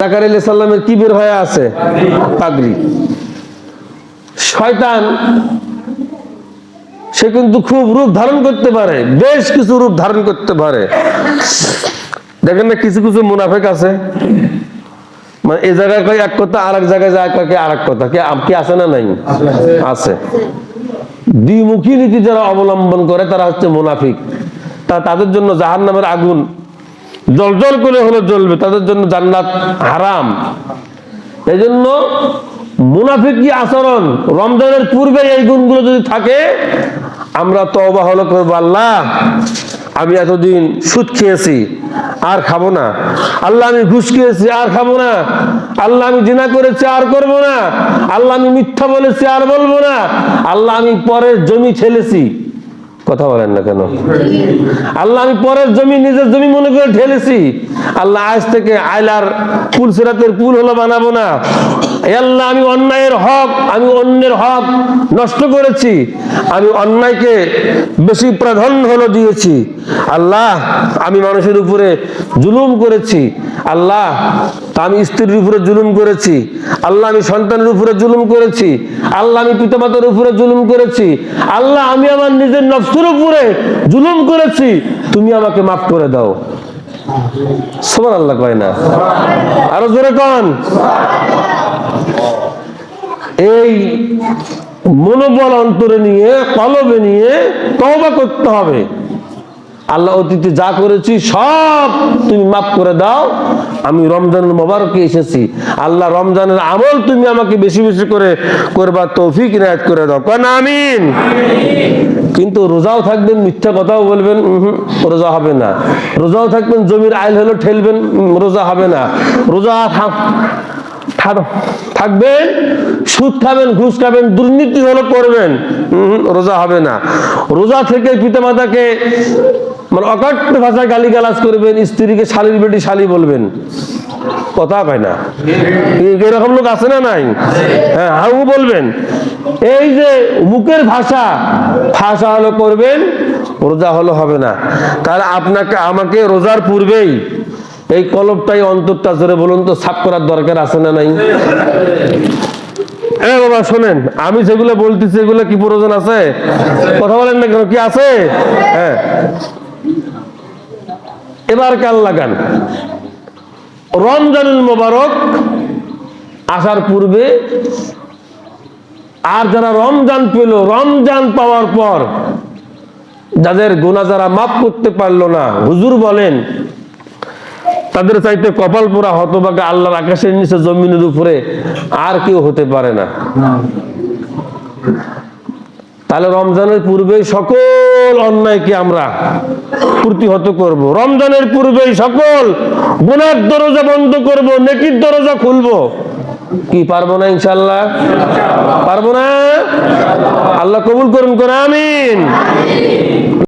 জাকারিয়া আলাইহিস সালামের কি বের হয়ে আছে? পাগড়ি। শয়তান সে কিন্তু খুব রূপ ধারণ করতে পারে, বেশ কিছু রূপ ধারণ করতে পারে। দেখেন না, কিছু কিছু মুনাফিক আছে, মানে এই জায়গায় কয় এক কথা, আর এক জায়গায় যায় কয় আর এক কথা। কি আছে না নাই? আছে। দ্বিমুখী নীতি যারা অবলম্বন করে তারা হচ্ছে মুনাফিক। তাদের জন্য জাহান্নামের আগুন জ্বলজ্বল করে হলো জ্বলবে, তাদের জন্য জান্নাত হারাম। এই জন্য মুনাফিকি আচরণ রমজানের পূর্বে এই গুণগুলো যদি থাকে, আমরা তওবা হলো করবো, আল্লাহ আমি এতদিন সুদ খেয়েছি আর খাবো না, আল্লাহ আমি ঘুষ খেয়েছি আর খাবো না, আল্লাহ আমি জিনা করেছি আর করবো না, আল্লাহ আমি মিথ্যা বলেছি আর বলবো না, আল্লাহ আমি পরের জমি ঠেলেছি। কথা বলেন না কেন? আল্লাহ আমি পরের জমি নিজের জমি মনে করে ঠেলেছি, আল্লাহ আজ থেকে আইলার পুল সিরাতের পুল হলো বানাবো না। আল্লাহ আমি অন্যায়ের হক, আমি অন্যের হক নষ্ট করেছি, আমি অন্যায়কে বেশি প্রাধান্য হলো দিয়েছি। আল্লাহ আমি মানুষের উপরে জুলুম করেছি, আল্লাহ আমি স্ত্রীর উপরে জুলুম করেছি, আল্লাহ আমি সন্তানের উপরে জুলুম করেছি, আল্লাহ আমি পিতামাতার উপরে জুলুম করেছি, আল্লাহ আমি আমার নিজের নফসের উপরে জুলুম করেছি, তুমি আমাকে মাফ করে দাও। সুবহানাল্লাহ কয় না? আরো জোরে কোন। এই মনোবল অন্তরে নিয়ে, কলবে নিয়ে তওবা করতে হবে। আল্লাহ অতীতে যা করেছি সব তুমি মাফ করে দাও, আমি রমজানুল মুবারকে এসেছি, আল্লাহ রমজানের আমল তুমি আমাকে বেশি বেশি করে করবার তৌফিক ইনায়াত করে দাও। কোন আমিন। কিন্তু রোজাও থাকবেন, মিথ্যা কথাও বলবেন, রোজা হবে না। রোজাও থাকবেন, জমির আইল হলো ঠেলবেন, রোজা হবে না। রোজা থাকবেন, সুদ খাবেন, ঘুষ খাবেন, দুর্নীতি হলো করবেন, রোজা হবে না। রোজা থেকে পিতামাতাকে মানে অকট্য ভাষায় গালিগালাজ করবেন, স্ত্রীকে শালীর বেটি শালী বলবেন, কথা কয় না? এরকম লোক আছে না নাই? হ্যাঁ, হাউ বলবেন। এই যে মুখের ভাষা হলো করবেন, রোজা হলো হবে না। তাহলে আপনাকে আমাকে রোজার পূর্বেই এই কলবটাই, অন্তরটা জোরে বলুন তো, সাফ করার দরকার আছে না নাই? বাবা শোনেন, আমি যেগুলো বলতেছি এগুলো কি প্রয়োজন আছে? কথা বলেন না কেন? কি আছে? হ্যাঁ, এবার কাল লাগান। রমজানুল মুবারক আসার পূর্বে আর যারা রমজান পেল, রমজান পাওয়ার পর যাদের গুনাহ যারা মাফ করতে পারলো না, হুজুর বলেন তাদের চাইতে কপাল পোড়া হতভাগা আল্লাহর আকাশের নিচে জমিনের উপরে আর কেউ হতে পারে না। তাহলে রমজানের পূর্বেই সকল অন্যায়কে আমরা প্রতিহত করব, রমজানের পূর্বেই সকল গুনার দরজা বন্ধ করব, নেকির দরজা খুলবো। কি পারবো না? ইনশাআল্লাহ পারবো না। আল্লাহ কবুল করুন, আমিন।